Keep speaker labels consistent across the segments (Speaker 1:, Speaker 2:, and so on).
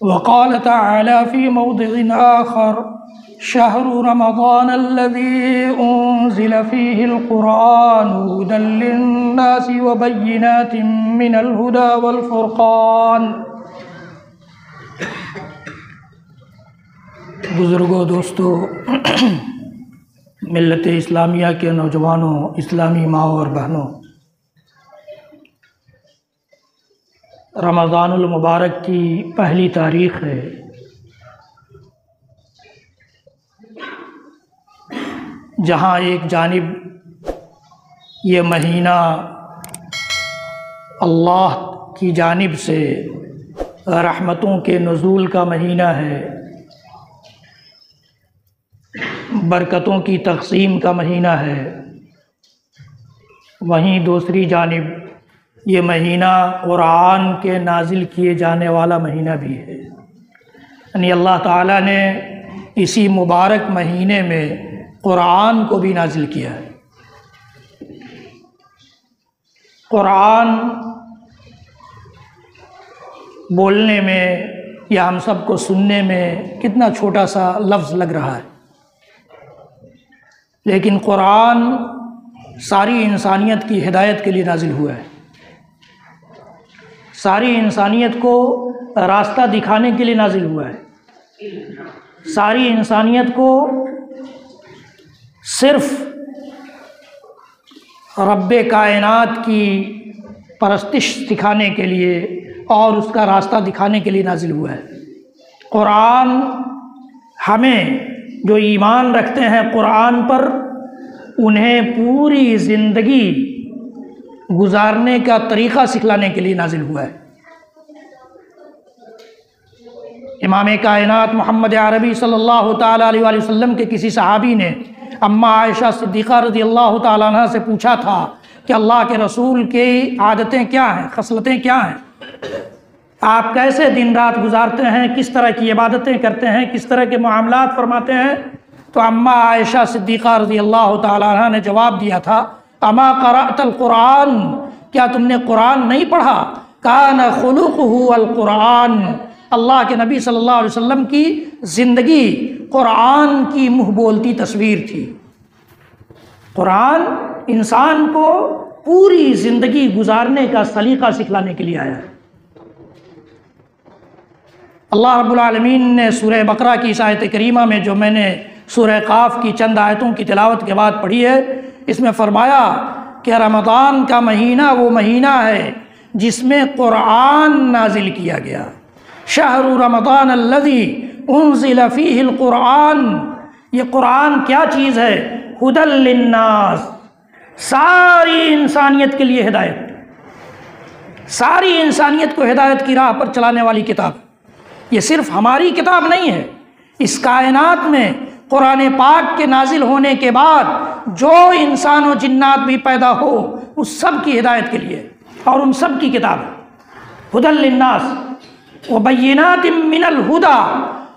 Speaker 1: وقال تعالى في موضع آخر شهر رمضان الذي أنزل فيه القرآن هدى للناس وبينات من الهدى والفرقان۔ بزرگوں، دوستو، ملت اسلامیہ کے نوجوانوں، اسلامی ماؤں اور بہنوں، رمضان المبارک کی پہلی تاریخ ہے۔ جہاں ایک جانب یہ مہینہ اللہ کی جانب سے رحمتوں کے نزول کا مہینہ ہے، برکتوں کی تقسیم کا مہینہ ہے، وہیں دوسری جانب یہ مہینہ قرآن کے نازل کیے جانے والا مہینہ بھی ہے۔ یعنی اللہ تعالیٰ نے اسی مبارک مہینے میں قرآن کو بھی نازل کیا ہے۔ قرآن بولنے میں یا ہم سب کو سننے میں کتنا چھوٹا سا لفظ لگ رہا ہے، لیکن قرآن ساری انسانیت کی ہدایت کے لیے نازل ہوا ہے، ساری انسانیت کو راستہ دکھانے کے لیے نازل ہوا ہے، ساری انسانیت کو صرف رب کائنات کی پرستش سکھانے کے لیے اور اس کا راستہ دکھانے کے لیے نازل ہوا ہے۔ قرآن ہمیں جو ایمان رکھتے ہیں قرآن پر، انہیں پوری زندگی گزارنے کا طریقہ سکھلانے کے لیے نازل ہوا ہے۔ امام کائنات محمد عربی صلی اللہ تعالیٰ علیہ وآلہ وسلم کے کسی صحابی نے اماں عائشہ صدیقہ رضی اللہ تعالیٰ عنہ سے پوچھا تھا کہ اللہ کے رسول کی عادتیں کیا ہیں، خصلتیں کیا ہیں، آپ کیسے دن رات گزارتے ہیں، کس طرح کی عبادتیں کرتے ہیں، کس طرح کے معاملات فرماتے ہیں؟ تو اماں عائشہ صدیقہ رضی اللہ تعالیٰ عنہ نے جواب دیا تھا، اما قرأت القرآن، کیا تم نے قرآن نہیں پڑھا؟ کان خلقہ القرآن، اللہ کے نبی صلی اللہ علیہ وسلم کی زندگی قرآن کی منہ بولتی تصویر تھی۔ قرآن انسان کو پوری زندگی گزارنے کا سلیقہ سکھلانے کے لیے آیا ہے۔ اللہ رب العالمین نے سورہ بقرہ کی اس آیت کریمہ میں جو میں نے سورہ قاف کی چند آیتوں کی تلاوت کے بعد پڑھی ہے، اس میں فرمایا کہ رمضان کا مہینہ وہ مہینہ ہے جس میں قرآن نازل کیا گیا۔ شہر رمضان الذی انزل فیہ القرآن، یہ قرآن کیا چیز ہے؟ ھدی للناس، ساری انسانیت کے لیے ہدایت، ساری انسانیت کو ہدایت کی راہ پر چلانے والی کتاب۔ یہ صرف ہماری کتاب نہیں ہے، اس کائنات میں قرآن پاک کے نازل ہونے کے بعد جو انسان و جنات بھی پیدا ہو اس سب کی ہدایت کے لیے، اور ان سب کی کتاب ہے ھدی للناس وبینات من الہدی،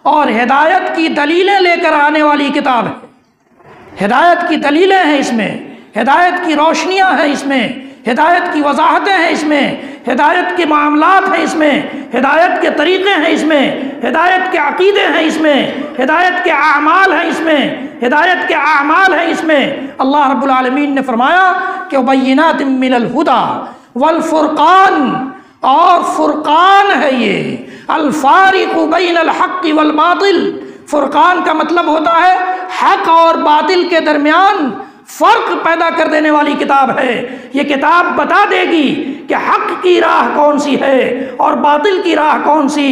Speaker 1: اور ہدایت کی دلیلیں لے کر آنے والی کتاب ہے۔ ہدایت کی دلیلیں ہیں اس میں، ہدایت کی روشنیاں ہیں اس میں، ہدایت کی وضاحتیں ہیں اس میں، ہدایت کے معاملات ہیں اس میں، ہدایت کے طریقے ہیں اس میں، ہدایت کے عقیدے ہیں اس میں، ہدایت کے اعمال ہیں اس میں، ہدایت کے اعمال ہیں اس میں۔ اللہ رب العالمین نے فرمایا کہ بینات من الہدی والفرقان، اور فرقان ہے یہ الفارق بین الحق والباطل۔ فرقان کا مطلب ہوتا ہے حق اور باطل کے درمیان فرق پیدا کر دینے والی کتاب ہے۔ یہ کتاب بتا دے گی کہ حق کی راہ کون سی ہے اور باطل کی راہ کون سی،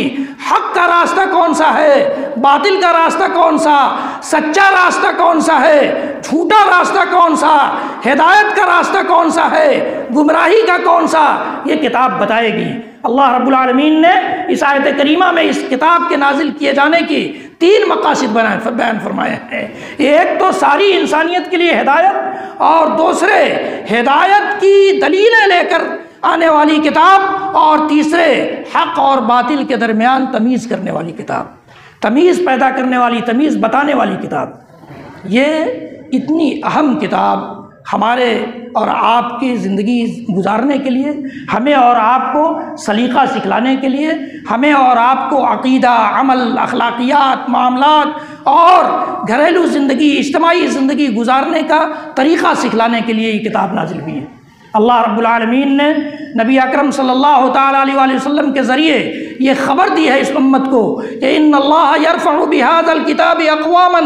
Speaker 1: حق کا راستہ کون سا ہے، باطل کا راستہ کون سا، سچا راستہ کون سا ہے، جھوٹا راستہ کون سا، ہدایت کا راستہ کون سا ہے، گمراہی کا کون سا، یہ کتاب بتائے گی۔ اللہ رب العالمین نے اس آیت کریمہ میں اس کتاب کے نازل کیے جانے کی 3 مقاصد بیان فرمائے ہیں۔ ایک تو ساری انسانیت کے لیے ہدایت، اور دوسرے ہدایت کی دلیلیں لے کر آنے والی کتاب، اور تیسرے حق اور باطل کے درمیان تمیز کرنے والی کتاب، تمیز پیدا کرنے والی، تمیز بتانے والی کتاب۔ یہ اتنی اہم کتاب ہمارے اور آپ کی زندگی گزارنے کے لیے، ہمیں اور آپ کو سلیقہ سکھلانے کے لیے، ہمیں اور آپ کو عقیدہ، عمل، اخلاقیات، معاملات اور گھریلو زندگی، اجتماعی زندگی گزارنے کا طریقہ سکھلانے کے لیے یہ کتاب نازل ہوئی ہے۔ اللہ رب العالمین نے نبی اکرم صلی اللہ تعالیٰ علیہ وآلہ وسلم کے ذریعے یہ خبر دی ہے اس امت کو کہ ان اللہ یرفع بہذا الکتاب اقواما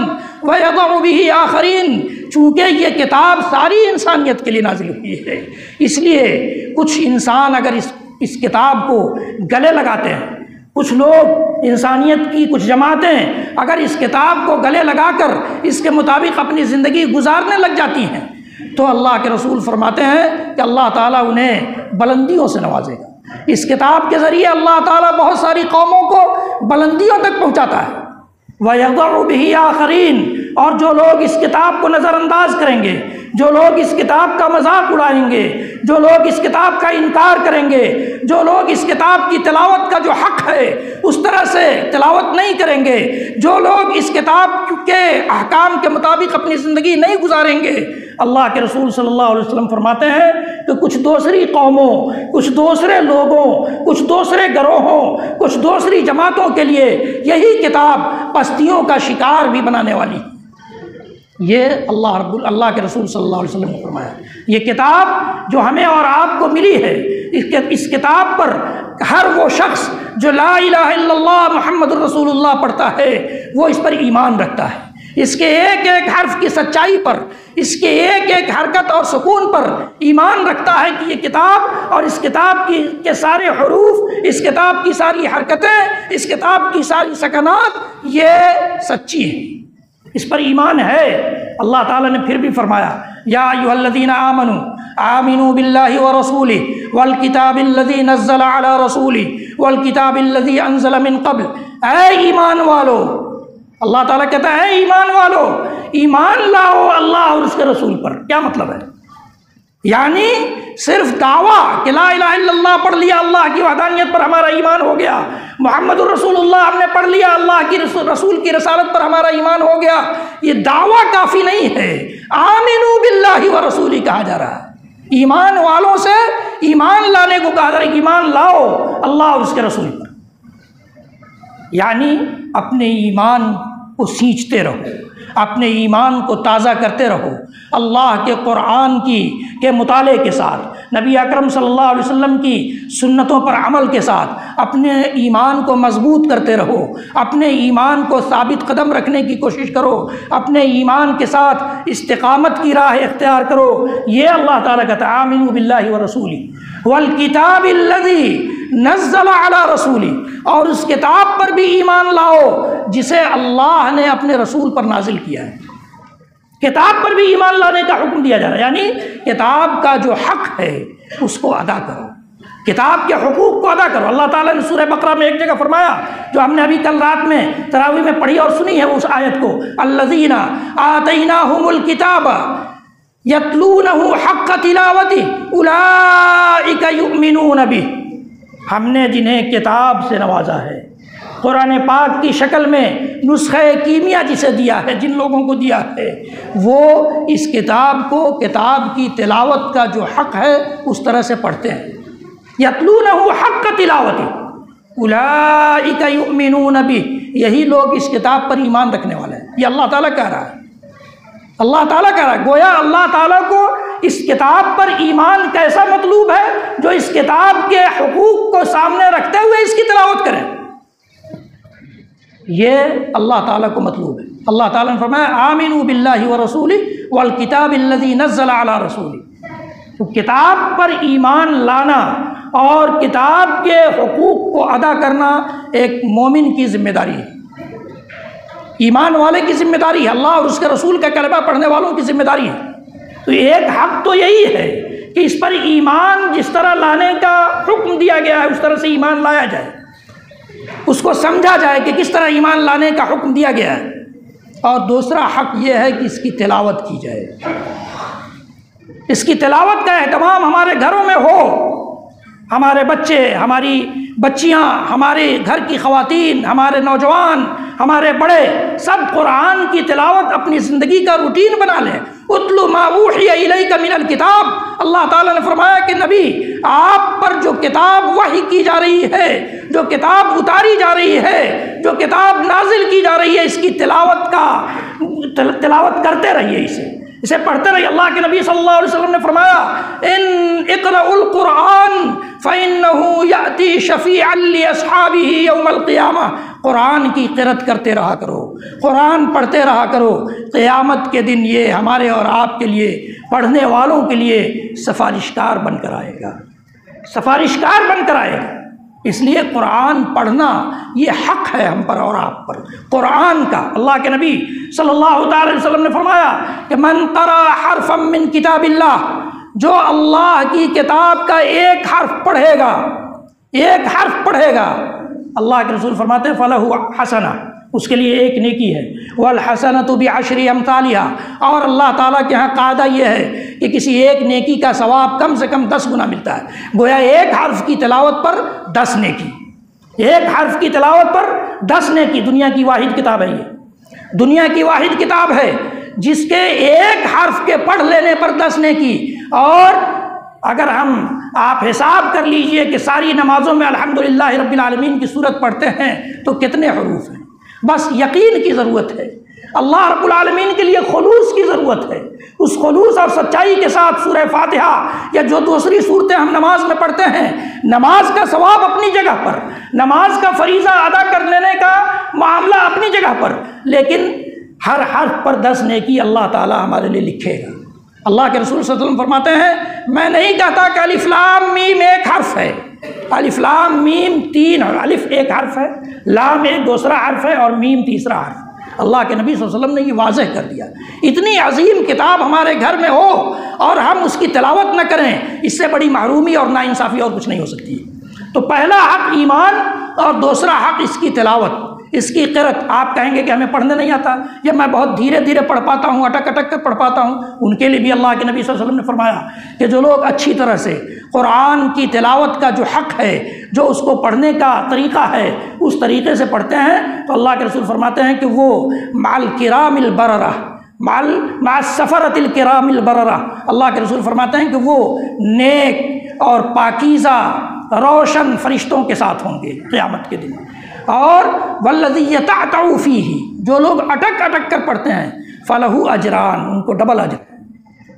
Speaker 1: ویضع بہ آخرین، چونکہ یہ کتاب ساری انسانیت کے لیے نازل ہوئی ہے، اس لیے کچھ انسان اگر اس کتاب کو گلے لگاتے ہیں، کچھ لوگ انسانیت کی کچھ جماعتیں اگر اس کتاب کو گلے لگا کر اس کے مطابق اپنی زندگی گزارنے لگ جاتی ہیں، تو اللہ کے رسول فرماتے ہیں کہ اللہ تعالیٰ انہیں بلندیوں سے نوازے گا۔ اس کتاب کے ذریعے اللہ تعالیٰ بہت ساری قوموں کو بلندیوں تک پہنچاتا ہے۔ وَيَضَعُ بِهِ آخَرِينَ، اور جو لوگ اس کتاب کو نظر انداز کریں گے، جو لوگ اس کتاب کا مذاق اڑائیں گے، جو لوگ اس کتاب کا انکار کریں گے، جو لوگ اس کتاب کی تلاوت کا جو حق ہے اس طرح سے تلاوت نہیں کریں گے، جو لوگ اس کتاب کے احکام کے مطابق اپنی زندگی نہیں گزاریں گے، اللہ کے رسول صلی اللہ علیہ وسلم فرماتے ہیں کہ کچھ دوسری قوموں، کچھ دوسرے لوگوں، کچھ دوسرے گروہوں، کچھ دوسری جماعتوں کے لیے یہی کتاب پستیوں کا شکار بھی بنانے والی ہے۔ یہ اللہ کے رسول صلی اللہ علیہ وسلم نے فرمایا۔ یہ کتاب جو ہمیں اور آپ کو ملی ہے، اس کتاب پر ہر وہ شخص جو لا الہ الا اللہ محمد الرسول اللہ پڑھتا ہے وہ اس پر ایمان رکھتا ہے، اس کے ایک ایک حرف کی سچائی پر، اس کے ایک ایک حرکت اور سکون پر ایمان رکھتا ہے کہ یہ کتاب اور اس کتاب کے سارے حروف، اس کتاب کی ساری حرکتیں، اس کتاب کی ساری سکنات یہ سچی ہیں، اس پر ایمان ہے۔ اللہ تعالیٰ نے پھر بھی فرمایا یا ایھا الذین آمنوا آمنوا باللہ ورسولہ والکتاب الذی نزل علی رسولہ والکتاب الذی انزل من قبل، اے ایمان والو، اللہ تعالیٰ کہتا ہے اے ایمان والو، ایمان لاؤ اللہ اور اس کے رسول پر۔ کیا مطلب ہے؟ یعنی صرف دعویٰ کہ لا الہ الا اللہ پڑھ لیا، اللہ کی وحدانیت پر ہمارا ایمان ہو گیا، محمد الرسول اللہ ہم نے پڑھ لیا، اللہ کی رسول کی رسالت پر ہمارا ایمان ہو گیا، یہ دعویٰ کافی نہیں ہے۔ آمنوا باللہ ورسولہ کہا جا رہا ہے، ایمان والوں سے ایمان لانے کو کہا جا رہا ہے، ایمان لاؤ اللہ اور اس کے رسول پر، یعنی اپنے ایمان کو سینچتے رہو، اپنے ایمان کو تازہ کرتے رہو، اللہ کے قرآن کے مطالعے کے ساتھ، نبی اکرم صلی اللہ علیہ وسلم کی سنتوں پر عمل کے ساتھ اپنے ایمان کو مضبوط کرتے رہو، اپنے ایمان کو ثابت قدم رکھنے کی کوشش کرو، اپنے ایمان کے ساتھ استقامت کی راہ اختیار کرو۔ یہ اللہ تعالیٰ کہتا ہے آمنوا باللہ ورسولہ والکتاب الذی نزل علی رسولہ، اور اس کتاب پر بھی ایمان لاؤ جسے اللہ نے اپنے رسول پر نازل کیا ہے۔ کتاب پر بھی ایمان لانے کا حکم دیا جا رہا ہے، یعنی کتاب کا جو حق ہے اس کو ادا کرو، کتاب کے حقوق کو ادا کرو۔ اللہ تعالیٰ نے سورہ بقرہ میں ایک جگہ فرمایا جو ہم نے ابھی کل رات میں تراویح میں پڑھی اور سنی ہے اس آیت کو، الذین آتیناہم الکتاب یتلونہ حق تلاوتہ اولئک یؤمنون بہ، ہم نے جنہیں کتاب سے نوازا ہے، قرآن پاک کی شکل میں نسخہ کیمیا جسے دیا ہے، جن لوگوں کو دیا ہے، وہ اس کتاب کو، کتاب کی تلاوت کا جو حق ہے اس طرح سے پڑھتے ہیں۔ یتلونہ حق تلاوتہ اولئک یؤمنون بہ، یہی لوگ اس کتاب پر ایمان رکھنے والے ہیں۔ یہ اللہ تعالیٰ کہہ رہا ہے، اللہ تعالیٰ کہہ رہا ہے، گویا اللہ تعالیٰ کو اس کتاب پر ایمان کیسا مطلوب ہے؟ جو اس کتاب کے حقوق کو سامنے رکھتے ہوئے اس کی تلاوت کریں، یہ اللہ تعالیٰ کو مطلوب ہے۔ اللہ تعالیٰ نے فرمایا آمنوا باللہ ورسولہ والکتاب الذی نزل علی رسولہ، تو کتاب پر ایمان لانا اور کتاب کے حقوق کو ادا کرنا ایک مومن کی ذمہ داری ہے، ایمان والے کی ذمہ داری ہے، اللہ اور اس کے رسول کا کلمہ پڑھنے والوں کی ذمہ داری ہے۔ تو ایک حق تو یہی ہے کہ اس پر ایمان جس طرح لانے کا حکم دیا گیا ہے اس طرح سے ایمان لایا جائے، اس کو سمجھا جائے کہ کس طرح ایمان لانے کا حکم دیا گیا ہے، اور دوسرا حق یہ ہے کہ اس کی تلاوت کی جائے، اس کی تلاوت کا اہتمام ہمارے گھروں میں ہو، ہمارے بچے، ہماری بچیاں، ہمارے گھر کی خواتین، ہمارے نوجوان، ہمارے بڑے، سب قرآن کی تلاوت اپنی زندگی کا روٹین بنا لیں، اتلو ما اوحی الیک من الکتاب، اللہ تعالیٰ نے فرمایا کہ نبی آپ پر جو کتاب وحی کی جا رہی ہے، جو کتاب اتاری جا رہی ہے، جو کتاب نازل کی جا رہی ہے، اس کی تلاوت کرتے رہیے، اسے پڑھتے رہیے۔ اللہ کے نبی صلی اللہ علیہ وسلم نے فرمایا اقرأوا القرآن فإنه يأتي شفيعا لأصحابه يوم القيامة، قرآن کی قرأت کرتے رہا کرو، قرآن پڑھتے رہا کرو، قیامت کے دن یہ ہمارے اور آپ کے لیے، پڑھنے والوں کے لیے سفارشکار بن کر آئے گا، سفارشکار بن کر آئے گا۔ اس لیے قرآن پڑھنا یہ حق ہے ہم پر اور آپ پر، قرآن کا۔ اللہ کے نبی صلی اللہ تعالی وسلم نے فرمایا کہ من قرأ حرفا من کتاب اللہ، جو اللہ کی کتاب کا ایک حرف پڑھے گا، ایک حرف پڑھے گا، اللہ کے رسول فرماتے ہیں فلہ حسنہ، اس کے لیے ایک نیکی ہے، والحسنۃ بعشر امثالها، اور اللہ تعالیٰ کے ہاں قاعدہ یہ ہے کہ کسی ایک نیکی کا ثواب کم سے کم 10 گنا ملتا ہے۔ گویا ایک حرف کی تلاوت پر 10 نیکی، ایک حرف کی تلاوت پر 10 نیکی۔ دنیا کی واحد کتاب ہے، یہ دنیا کی واحد کتاب ہے جس کے ایک حرف کے پڑھ لینے پر 10 نیکی۔ اور اگر آپ حساب کر لیجئے کہ ساری نمازوں میں الحمدللہ رب العالمین کی سورت پڑھتے ہیں تو کتنے حروف ہیں؟ بس یقین کی ضرورت ہے، اللہ رب العالمین کے لیے خلوص کی ضرورت ہے۔ اس خلوص اور سچائی کے ساتھ سورہ فاتحہ یا جو دوسری صورتیں ہم نماز میں پڑھتے ہیں، نماز کا ثواب اپنی جگہ پر، نماز کا فریضہ ادا کر لینے کا معاملہ اپنی جگہ پر، لیکن ہر حرف پر 10 نیکی اللہ تعالیٰ ہمارے لیے لکھے گا۔ اللہ کے رسول صلی اللہ علیہ وسلم فرماتے ہیں میں نہیں کہتا کہ الف لام میم ایک حرف ہے، الف لام میم 3 ہے، الف ایک حرف ہے، لام ایک دوسرا حرف ہے، اور میم تیسرا حرف۔ اللہ کے نبی صلی اللہ علیہ وسلم نے یہ واضح کر دیا۔ اتنی عظیم کتاب ہمارے گھر میں ہو اور ہم اس کی تلاوت نہ کریں، اس سے بڑی محرومی اور ناانصافی اور کچھ نہیں ہو سکتی۔ تو پہلا حق ایمان اور دوسرا حق اس کی تلاوت، اس کی قرأت۔ آپ کہیں گے کہ ہمیں پڑھنے نہیں آتا، یا میں بہت دھیرے دھیرے پڑھ پاتا ہوں، اٹک اٹک کر پڑھ پاتا ہوں، ان کے لیے بھی اللہ کے نبی صلی اللہ علیہ وسلم نے فرمایا کہ جو لوگ اچھی طرح سے قرآن کی تلاوت کا جو حق ہے، جو اس کو پڑھنے کا طریقہ ہے، اس طریقے سے پڑھتے ہیں تو اللہ کے رسول فرماتے ہیں کہ وہ مع الکرام البررہ، مع السفرۃ الکرام البررہ، اللہ کے رسول فرماتے ہیں کہ وہ نیک اور پاکیزہ روشن فرشتوں کے ساتھ ہوں گے قیامت کے دن۔ اور والذی یتعتع فیہ، جو لوگ اٹک اٹک کر پڑھتے ہیں، فلہ اجران، ان کو ڈبل اجر،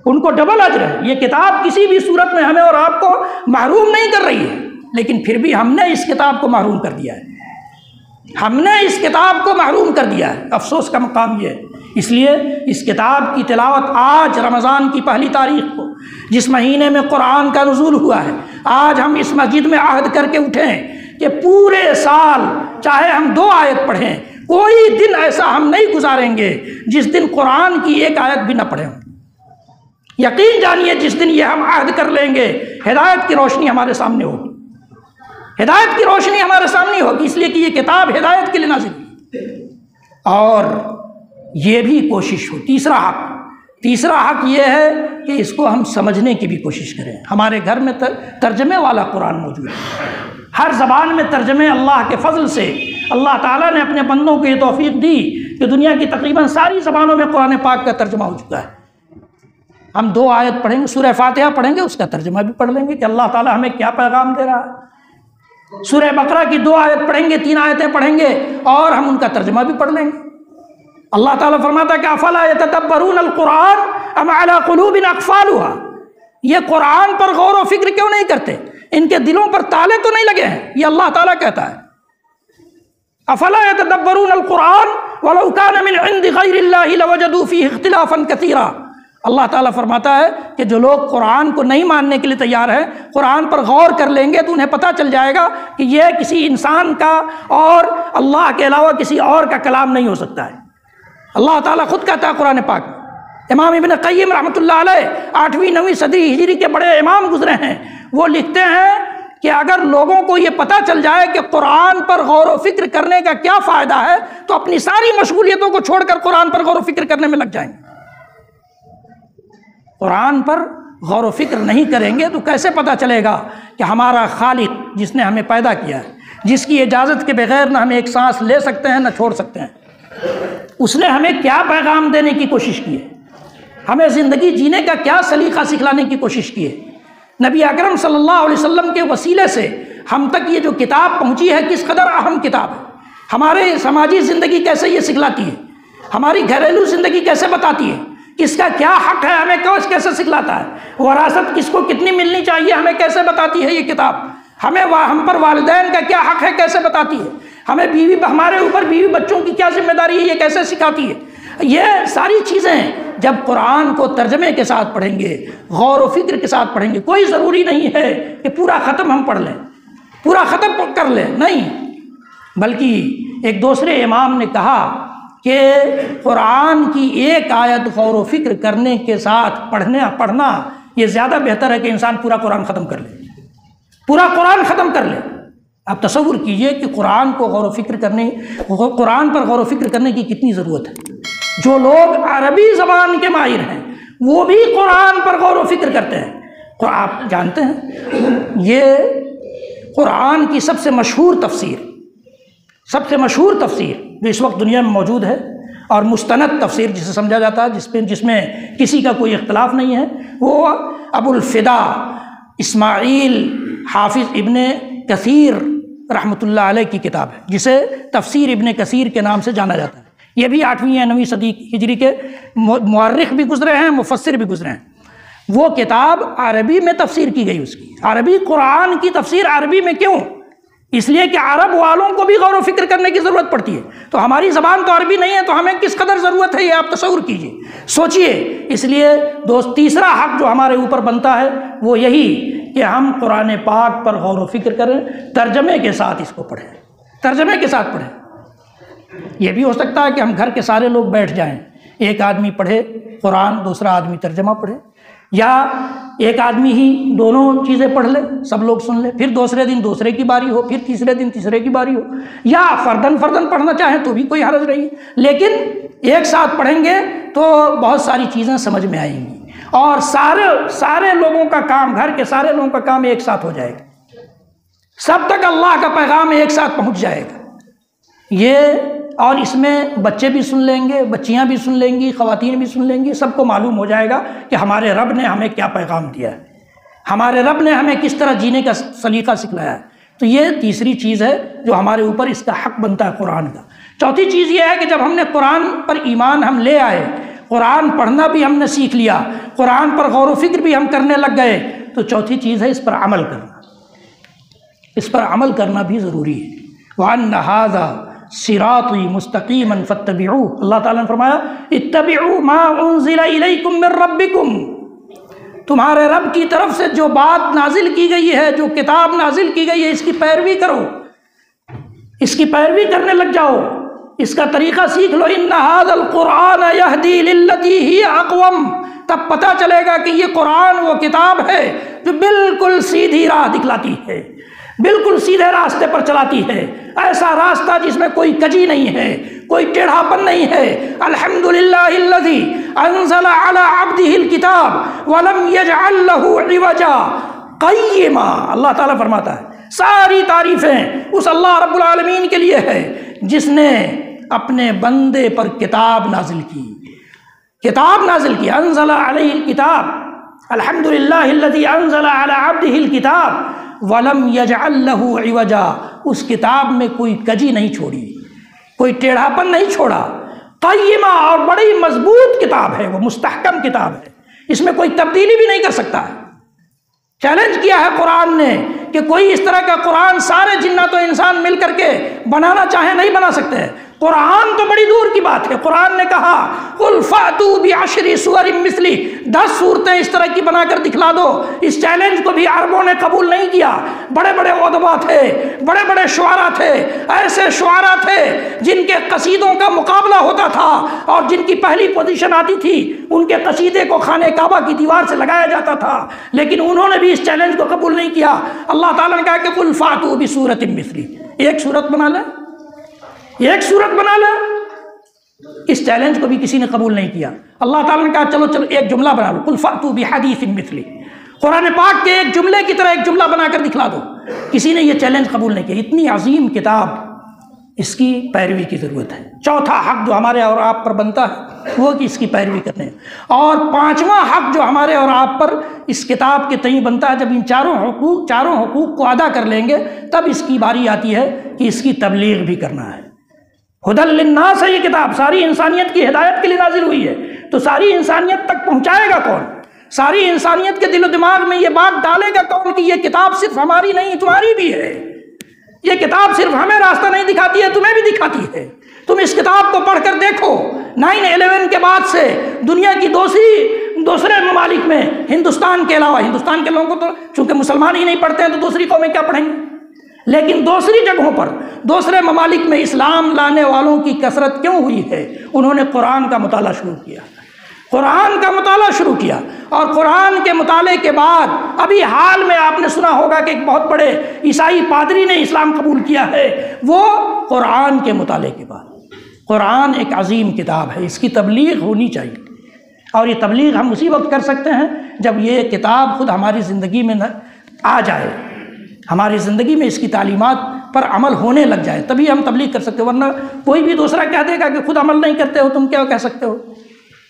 Speaker 1: ان کو ڈبل اجر ہے۔ یہ کتاب کسی بھی صورت میں ہمیں اور آپ کو محروم نہیں کر رہی ہے، لیکن پھر بھی ہم نے اس کتاب کو محروم کر دیا ہے، ہم نے اس کتاب کو محروم کر دیا ہے۔ افسوس کا مقام یہ ہے۔ اس لیے اس کتاب کی تلاوت آج رمضان کی پہلی تاریخ کو، جس مہینے میں قرآن کا نزول ہوا ہے، آج ہم اس مسجد میں عہد کر کے اٹھیں کہ پورے سال چاہے ہم 2 آیت پڑھیں، کوئی دن ایسا ہم نہیں گزاریں گے جس دن قرآن کی ایک آیت بھی نہ پڑھیں۔ یقین جانیے جس دن یہ ہم عہد کر لیں گے، ہدایت کی روشنی ہمارے سامنے ہوگی، ہدایت کی روشنی ہمارے سامنے ہوگی، اس لیے کہ یہ کتاب ہدایت کے لیے نازل ہوئی۔ اور یہ بھی کوشش ہو، تیسرا حق یہ ہے کہ اس کو ہم سمجھنے کی بھی کوشش کریں۔ ہمارے گھر میں ترجمے والا قرآن موجود ہے، ہر زبان میں ترجمے اللہ کے فضل سے اللہ تعالیٰ نے اپنے بندوں کو یہ توفیق دی کہ دنیا کی تقریباً ساری زبانوں میں قرآن پاک کا ترجمہ ہو چکا ہے۔ ہم 2 آیت پڑھیں گے، سورہ فاتحہ پڑھیں گے، اس کا ترجمہ بھی پڑھ لیں گے کہ اللہ تعالیٰ ہمیں کیا پیغام دے رہا ہے۔ سورہ بقرہ کی 2 آیت پڑھیں گے، 3 آیتیں پڑھیں گے، اور ہم ان کا ترجمہ بھی پڑھ لیں گے۔ اللہ تعالیٰ فرماتا ہے کہ افلا یتدبرون القرآن ام علی قلوب اقفالها، یہ قرآن پر غور و فکر کیوں نہیں کرتے؟ ان کے دلوں پر تالے تو نہیں لگے ہیں؟ یہ اللہ تعالیٰ کہتا ہے افلا یتدبرون القرآن ولو کان من عند غیر اللہ لوجدوا فیہ اختلافا کثیرا۔ اللہ تعالیٰ فرماتا ہے کہ جو لوگ قرآن کو نہیں ماننے کے لیے تیار ہیں، قرآن پر غور کر لیں گے تو انہیں پتہ چل جائے گا کہ یہ کسی انسان کا اور اللہ کے علاوہ کسی اور کا کلام نہیں ہو سکتا ہے۔ اللہ تعالیٰ خود کہتا ہے قرآن پاک میں۔ امام ابن قیم رحمۃ اللہ علیہ 8ویں 9ویں صدی ہجری کے بڑے امام گزرے ہیں، وہ لکھتے ہیں کہ اگر لوگوں کو یہ پتہ چل جائے کہ قرآن پر غور و فکر کرنے کا کیا فائدہ ہے تو اپنی ساری مشغولیتوں کو چھوڑ کر قرآن پر غور و فکر کرنے میں لگ جائیں گے۔ قرآن پر غور و فکر نہیں کریں گے تو کیسے پتہ چلے گا کہ ہمارا خالق جس نے ہمیں پیدا کیا ہے، جس کی اجازت کے بغیر نہ ہم ایک سانس لے سکتے ہیں نہ چھوڑ سکتے ہیں، اس نے ہمیں کیا پیغام دینے کی کوشش کی ہے۔ ہمیں زندگی جینے کا کیا سلیقہ سکھلانے کی کوشش کی ہے۔ نبی اکرم صلی اللہ علیہ وسلم کے وسیلے سے ہم تک یہ جو کتاب پہنچی ہے کس قدر اہم کتاب ہے، ہمارے سماجی زندگی کیسے یہ سکھلاتی ہے، ہماری گھریلو زندگی کیسے بتاتی ہے، کس کا کیا حق ہے ہمیں کیسے سکھلاتا ہے، وراثت کس کو کتنی ملنی چاہیے ہمیں کیسے بتاتی ہے یہ کتاب، ہم پر والدین کا کیا حق ہے کیسے بتاتی ہے، ہمیں ہمارے اوپر بیوی بچوں کی کیا ذمہ داری ہے یہ کیسے سکھاتی ہے۔ یہ ساری چیزیں جب قرآن کو ترجمے کے ساتھ پڑھیں گے، غور و فکر کے ساتھ پڑھیں گے، کوئی ضروری نہیں ہے کہ پورا ختم ہم پڑھ لیں، پورا ختم کر لیں، نہیں، بلکہ ایک دوسرے امام نے کہا کہ قرآن کی ایک آیت غور و فکر کرنے کے ساتھ پڑھنا یہ زیادہ بہتر ہے کہ انسان پورا قرآن ختم کر لے، پورا قرآن ختم کر لے۔ آپ تصور کیجئے کہ قرآن پر غور و فکر کرنے کی کتنی ضرورت ہے۔ جو لوگ عربی زبان کے ماہر ہیں وہ بھی قرآن پر غور و فکر کرتے ہیں۔ آپ جانتے ہیں یہ قرآن کی سب سے مشہور تفسیر جو اس وقت دنیا میں موجود ہے، اور مستند تفسیر جسے سمجھا جاتا ہے، جس میں کسی کا کوئی اختلاف نہیں ہے، وہ ابو الفدا اسماعیل حافظ ابن کثیر رحمۃ اللہ علیہ کی کتاب ہے، جسے تفسیر ابن کثیر کے نام سے جانا جاتا ہے۔ یہ بھی 8ویں یا 9ویں صدی ہجری کے مورخ بھی گزرے ہیں، مفسر بھی گزرے ہیں۔ وہ کتاب عربی میں تفسیر کی گئی، اس کی عربی قرآن کی تفسیر عربی میں کیوں؟ اس لیے کہ عرب والوں کو بھی غور و فکر کرنے کی ضرورت پڑتی ہے، تو ہماری زبان تو عربی نہیں ہے تو ہمیں کس قدر ضرورت ہے یہ آپ تصور کیجئے، سوچئے۔ اس لیے تیسرا حق جو ہمارے اوپر بنتا ہے وہ یہی کہ ہم قرآن پاک پر غور و فکر کریں، ترجمے کے ساتھ اس کو پڑھیں، ترجمے کے ساتھ پڑھیں۔ یہ بھی ہو سکتا ہے کہ ہم گھر کے سارے لوگ بیٹھ جائیں، ایک آدمی پڑھے قرآن، دوسرا آدمی ترجمہ پڑھے، یا ایک آدمی ہی دونوں چیزیں پڑھ لے، سب لوگ سن لیں، پھر دوسرے دن دوسرے کی باری ہو، پھر تیسرے دن تیسرے کی باری ہو، یا فردن پڑھنا چاہیں تو بھی کوئی حرج نہیں، لیکن ایک ساتھ پڑھیں گے تو بہت ساری چیزیں سمجھ میں آئیں گی، اور سارے لوگوں کا کام، گھر کے سارے لوگوں کا کام ایک ساتھ ہو جائے گا، سب تک اللہ کا پیغام ایک ساتھ پہنچ جائے گا۔ اور اس میں بچے بھی سن لیں گے، بچیاں بھی سن لیں گی، خواتین بھی سن لیں گی، سب کو معلوم ہو جائے گا کہ ہمارے رب نے ہمیں کیا پیغام دیا ہے، ہمارے رب نے ہمیں کس طرح جینے کا سلیقہ سکھلایا ہے۔ تو یہ تیسری چیز ہے جو ہمارے اوپر اس کا حق بنتا ہے قرآن کا۔ چوتھی چیز یہ ہے کہ جب ہم نے قرآن پر ایمان ہم لے آئے، قرآن پڑھنا بھی ہم نے سیکھ لیا، قرآن پر غور و فکر بھی ہم کرنے لگ گئے، تو چوتھی چیز ہے اس پر عمل کرنا، اس پر عمل کرنا بھی ضروری ہے۔ وَأَنَّ هَذَا صراطی مستقیما فاتبعوہ، اللہ تعالیٰ نے فرمایا اتبعوا ما انزل الیکم من ربکم، تمہارے رب کی طرف سے جو بات نازل کی گئی ہے، جو کتاب نازل کی گئی ہے، اس کی پیروی کرو، اس کی پیروی کرنے لگ جاؤ، اس کا طریقہ سیکھ لو۔ ان ھذا القرآن یہدی للتی ہی اقوم، تب پتہ چلے گا کہ یہ قرآن وہ کتاب ہے جو بالکل سیدھی راہ دکھلاتی ہے، بالکل سیدھے راستے پر چلاتی ہے، ایسا راستہ جس میں کوئی کجی نہیں ہے، کوئی ٹیڑھاپن نہیں ہے۔ الحمدللہ الذی انزل علی عبدہ الکتاب ولم یجعل لہ عوجا قیما، اللہ تعالیٰ فرماتا ہے ساری تعریفیں اس اللہ رب العالمین کے لیے ہے جس نے اپنے بندے پر کتاب نازل کی، کتاب نازل کی، انزل علیہ الکتاب، الحمدللہ الذی انزل علی عبدہ الکتاب وَلَمْ يَجْعَلْ لَهُ عِوَجًا، اس کتاب میں کوئی کجی نہیں چھوڑی، کوئی ٹیڑھاپن نہیں چھوڑا، قیمہ، اور بڑی مضبوط کتاب ہے، وہ مستحکم کتاب ہے، اس میں کوئی تبدیلی بھی نہیں کر سکتا ہے۔ چیلنج کیا ہے قرآن نے کہ کوئی اس طرح کا قرآن سارے جنات و انسان مل کر کے بنانا چاہے نہیں بنا سکتے۔ قرآن تو بڑی دور کی بات ہے، قرآن نے کہا قُلْ فَأْتُوا بِعَشْرِ سُوَرٍ مِثْلِهِ، 10 صورتیں اس طرح کی بنا کر دکھلا دو۔ اس چیلنج کو بھی عربوں نے قبول نہیں کیا، بڑے بڑے ادبا تھے، بڑے بڑے شعراء تھے، ایسے شعراء تھے جن کے قصیدوں کا مقابلہ ہوتا تھا، اور جن کی پہلی پوزیشن آتی تھی ان کے قصیدے کو خانہ کعبہ کی دیوار سے لگایا جاتا تھا، لیکن انہوں نے بھی اس چیلنج کو قبول نہیں کیا۔ اللہ تعالیٰ نے کہا کہ قُلْ فَأْتُوا بِسُورَةٍ مِثْلِهِ، ایک صورت بنا لیں، ایک صورت بنا لیں۔ اس چیلنج کو بھی کسی نے قبول نہیں کیا۔ اللہ تعالیٰ نے کہا چلو ایک جملہ بنا لو، قُلْ فَأْتُوا بِحَدِيثٍ مِثْلِهِ، قرآن پاک کے ایک جملے کی طرح ایک جملہ بنا کر دکھلا دو۔ کسی نے یہ چیلنج قبول نہیں کیا۔ اتنی عظیم کتاب، اس کی پیروی کی ضرورت ہے۔ چوتھا حق جو ہمارے اور آپ پر بنتا ہے وہ کہ اس کی پیروی کرنے۔ اور پانچواں حق جو ہمارے اور آپ پر اس کتاب کے تئیں بنتا ہے، جب ان چاروں حقوق کو ادا کر لیں گے تب اس کی باری آتی ہے کہ اس کی تبلیغ بھی کرنا ہے۔ ہدی للناس ہے یہ کتاب، ساری انسانیت کی ہدایت کے لیے نازل ہوئی ہے، تو ساری انسانیت تک پہنچائے گا کون؟ ساری انسانیت کے دل و دماغ میں یہ بات ڈالے گا کون کہ یہ کتاب صرف ہماری نہیں تمہاری بھی ہے، یہ کتاب صرف ہمیں راستہ نہیں دکھاتی ہے تمہیں بھی دکھاتی ہے۔ تم اس کتاب کو پڑھ کر دیکھو، 9/11 کے بعد سے دنیا کی دوسرے ممالک میں، ہندوستان کے علاوہ، ہندوستان کے لوگوں کو تو چونکہ مسلمان ہی نہیں پڑھتے ہیں تو دوسری قومیں کیا پڑھیں گے، لیکن دوسری جگہوں پر، دوسرے ممالک میں اسلام لانے والوں کی کثرت کیوں ہوئی ہے؟ انہوں نے قرآن کا مطالعہ شروع کیا، قرآن کا مطالعہ شروع کیا، اور قرآن کے مطالعے کے بعد ابھی حال میں آپ نے سنا ہوگا کہ ایک بہت بڑے عیسائی پادری نے اسلام قبول کیا ہے، وہ قرآن کے مطالعے کے بعد۔ قرآن ایک عظیم کتاب ہے، اس کی تبلیغ ہونی چاہیے، اور یہ تبلیغ ہم اسی وقت کر سکتے ہیں جب یہ کتاب خود ہماری زندگی میں آ جائے، ہماری زندگی میں اس کی تعلیمات پر عمل ہونے لگ جائے، تبھی ہم تبلیغ کر سکتے ہیں، ورنہ کوئی بھی دوسرا کہہ دے گا کہ خود عمل نہیں کرتے ہو، تم کیا کہہ سکتے ہو؟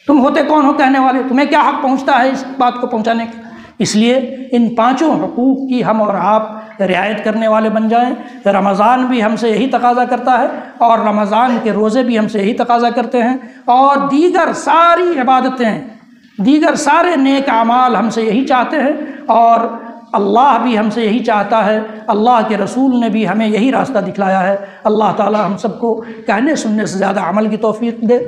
Speaker 1: تم ہوتے کون ہو کہنے والے؟ تمہیں کیا حق پہنچتا ہے اس بات کو پہنچانے کا؟ اس لیے ان پانچوں حقوق کی ہم اور آپ رعایت کرنے والے بن جائیں۔ رمضان بھی ہم سے یہی تقاضا کرتا ہے، اور رمضان کے روزے بھی ہم سے یہی تقاضا کرتے ہیں، اور دیگر ساری عبادتیں، دیگر سارے نیک اعمال ہم سے یہی چاہتے ہیں، اور اللہ بھی ہم سے یہی چاہتا ہے، اللہ کے رسول نے بھی ہمیں یہی راستہ دکھلایا ہے۔ اللہ تعالی ہم سب کو کہنے سننے سے زیادہ عمل کی توفیق دے۔